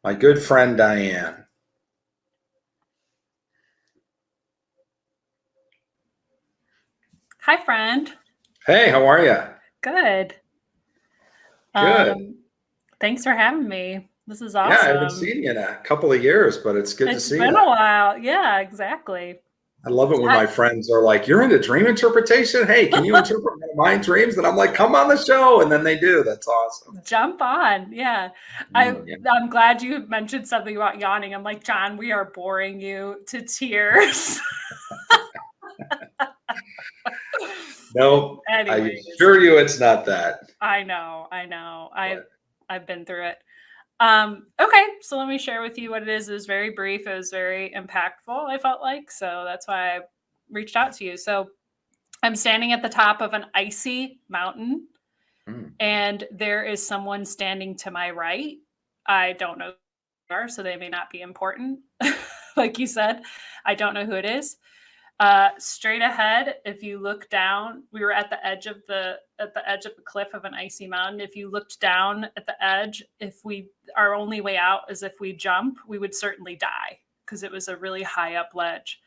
My good friend Diane. Hi, friend. Hey, how are you? Good. Good. Um, Thanks for having me. This is Yeah, I haven't awesome. seen you in a couple of years, but it's good to It's see been you. a while. Yeah, exactly. I love it when I, my friends are like, "You're into dream interpretation? Hey, can you interpret one of my dreams?" And I'm like, "Come on the show," and then they do. That's awesome. Jump on. Yeah. I Yeah. I'm glad you mentioned something about yawning. I'm like, John, we are boring you to tears. No, I Anyways, assure you, it's not that. I know, I know. But I've been through it. Okay, so let me share with you what it is. It was very brief. It was very impactful, I felt like. So that's why I reached out to you. So I'm standing at the top of an icy mountain, mm, and there is someone standing to my right. I don't know who they are, so they may not be important. Like you said, I don't know who it is. Straight ahead, if you look down, we were at the edge of the cliff of an icy mountain. If you looked down at the edge, if we our only way out is if we jump, we would certainly die because it was a really high up ledge.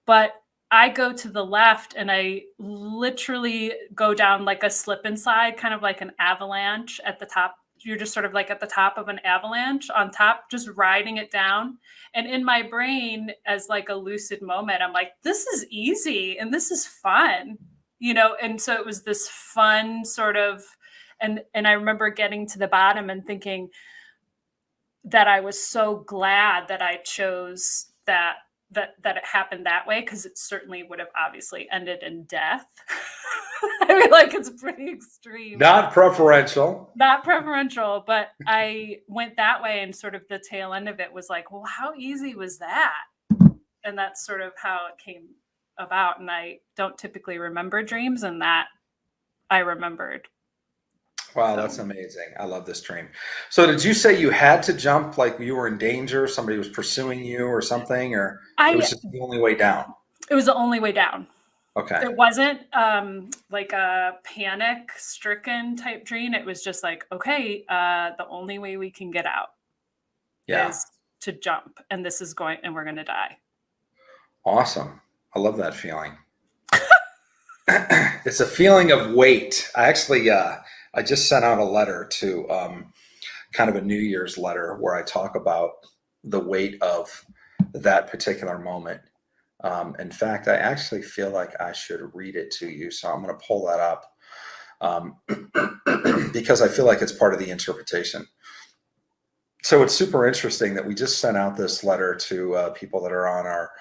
But I go to the left and I literally go down like a slip and slide, kind of like an avalanche at the top. You're just sort of like at the top of an avalanche on top, just riding it down. And in my brain, as like a lucid moment, I'm like, this is easy and this is fun, And so it was this fun sort of, and I remember getting to the bottom and thinking that I was so glad that I chose that it happened that way because it certainly would have obviously ended in death. I mean, like it's pretty extreme, not preferential. not preferential, but I went that way, and sort of the tail end of it was like, well, how easy was that? And that's sort of how it came about. And I don't typically remember dreams, and that I remembered. Wow, that's So amazing. I love this dream. So, did you say you had to jump like you were in danger, somebody was pursuing you or something, or it was I just the only way down? it was the only way down. Okay. It wasn't like a panic stricken type dream. It was just like, okay, the only way we can get out Yeah. is to jump, and this is going, and we're going to die. Awesome. I love that feeling. It's a feeling of weight. I just sent out a letter to kind of a New Year's letter where I talk about the weight of that particular moment. In fact, I actually feel like I should read it to you. So I'm going to pull that up um, because I feel like it's part of the interpretation. So it's super interesting that we just sent out this letter to people that are on our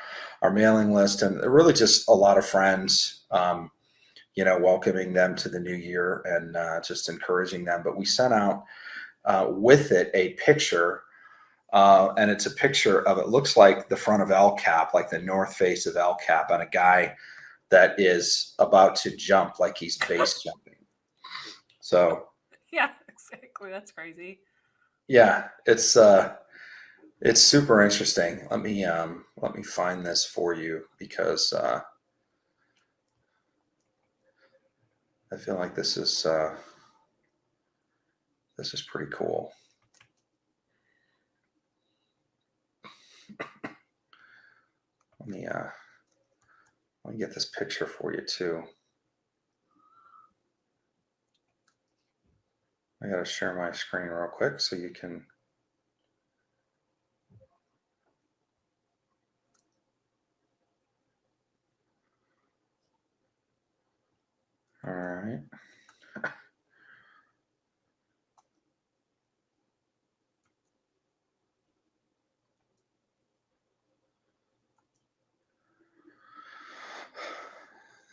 mailing list, and really just a lot of friends, welcoming them to the new year and just encouraging them. But we sent out with it a picture, and it's a picture of, it looks like the front of El Cap, like the north face of El Cap, on a guy that is about to jump, like he's base jumping. So Yeah, exactly. That's crazy. yeah, it's super interesting. Let me find this for you because I feel like this is pretty cool. Let me uh, let me get this picture for you too. I gotta share my screen real quick so you can. All right.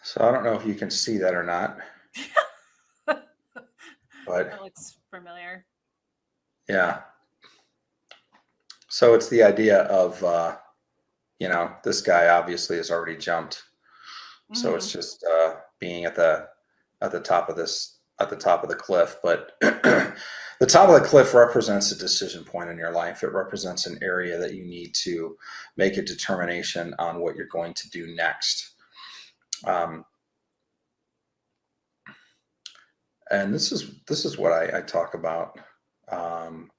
So I don't know if you can see that or not, but That looks familiar. yeah. So it's the idea of this guy obviously has already jumped, so Hmm. it's just being at the top of the cliff. But the top of the cliff represents a decision point in your life. It represents an area that you need to make a determination on what you're going to do next. Um, and this is what I talk about. Um,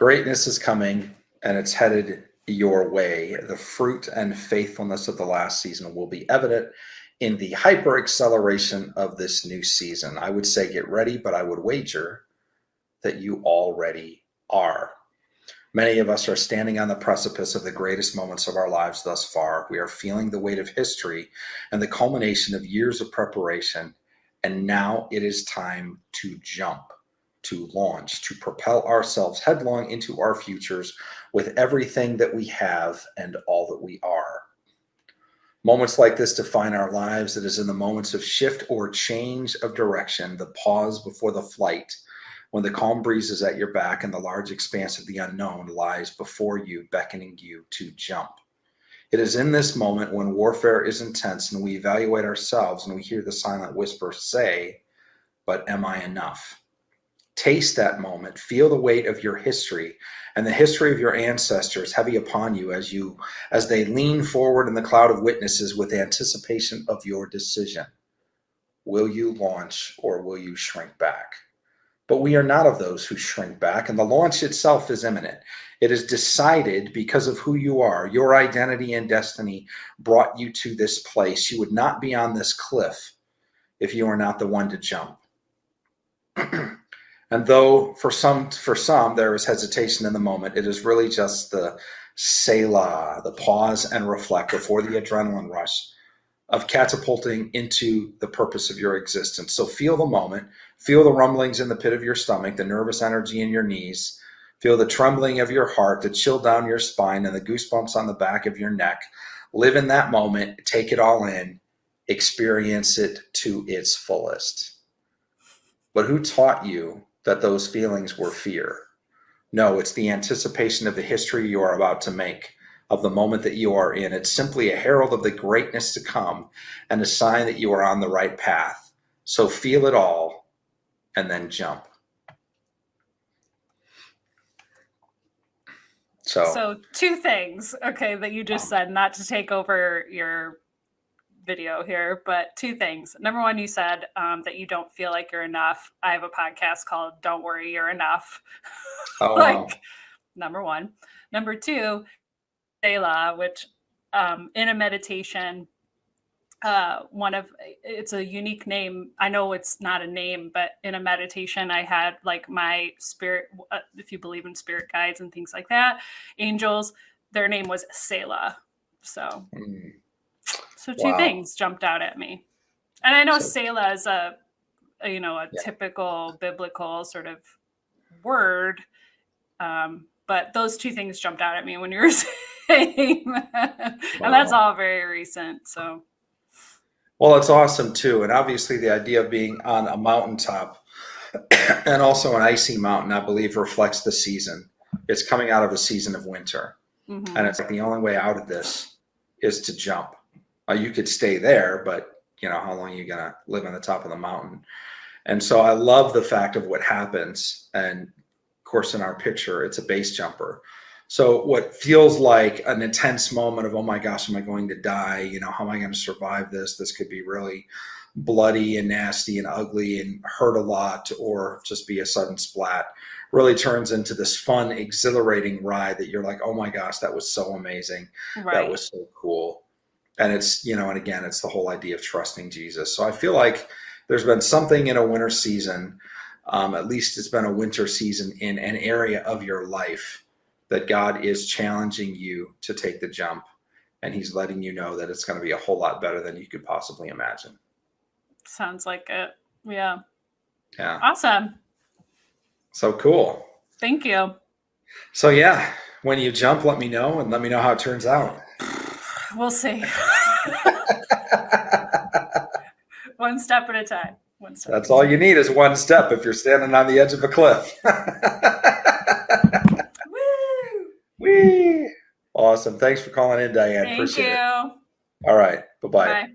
Greatness is coming, and it's headed your way. The fruit and faithfulness of the last season will be evident in the hyper acceleration of this new season. I would say get ready, but I would wager that you already are. Many of us are standing on the precipice of the greatest moments of our lives thus far. We are feeling the weight of history and the culmination of years of preparation. And now it is time to jump, to launch, to propel ourselves headlong into our futures with everything that we have and all that we are. Moments like this define our lives. It is in the moments of shift or change of direction, the pause before the flight, when the calm breeze is at your back and the large expanse of the unknown lies before you, beckoning you to jump. It is in this moment when warfare is intense and we evaluate ourselves and we hear the silent whisper say, "But am I enough?" Taste that moment, feel the weight of your history and the history of your ancestors heavy upon you as they lean forward in the cloud of witnesses with anticipation of your decision. Will you launch or will you shrink back? But we are not of those who shrink back, and the launch itself is imminent. It is decided because of who you are. Your identity and destiny brought you to this place. You would not be on this cliff if you are not the one to jump. And though for some there is hesitation in the moment, it is really just the Selah, the pause and reflect before the adrenaline rush of catapulting into the purpose of your existence. So feel the moment, feel the rumblings in the pit of your stomach, the nervous energy in your knees, feel the trembling of your heart, the chill down your spine, and the goosebumps on the back of your neck. Live in that moment, take it all in, experience it to its fullest. But who taught you that those feelings were fear? No, it's the anticipation of the history you are about to make, of the moment that you are in. It's simply a herald of the greatness to come and a sign that you are on the right path. So feel it all and then jump. So two things, okay, that you just said, not to take over your video here, but two things. Number one, you said that you don't feel like you're enough. I have a podcast called Don't Worry, You're Enough. Oh, wow. Number one. Number two, Selah, which in a meditation, it's a unique name. I know it's not a name, but in a meditation, I had like my spirit, if you believe in spirit guides and things like that, angels, their name was Selah. So two things jumped out at me. And I know Selah is a typical biblical sort of word. But those two things jumped out at me when you were saying that. And that's all very recent. So. Well, it's awesome too. And obviously the idea of being on a mountaintop and also an icy mountain, I believe, reflects the season. It's coming out of a season of winter. Mm-hmm. And it's like the only way out of this is to jump. You could stay there, but how long are you going to live on the top of the mountain? And so I love the fact of what happens. And of course, in our picture, it's a base jumper. So what feels like an intense moment of, oh my gosh, am I going to die? How am I going to survive this? This could be really bloody and nasty and ugly and hurt a lot, or just be a sudden splat, really turns into this fun, exhilarating ride that you're like, oh my gosh, that was so amazing. Right. That was so cool. And it's, and again, it's the whole idea of trusting Jesus. So I feel like there's been something in a winter season, at least it's been a winter season in an area of your life, that God is challenging you to take the jump, and he's letting you know that it's going to be a whole lot better than you could possibly imagine. Sounds like it. Yeah. Yeah. Awesome. So cool. Thank you. So yeah, when you jump, let me know, and let me know how it turns out. We'll see. One step at a time. That's all you need is one step if you're standing on the edge of a cliff. Woo! Awesome. Thanks for calling in, Diane. Appreciate it. All right. Bye-bye. Bye.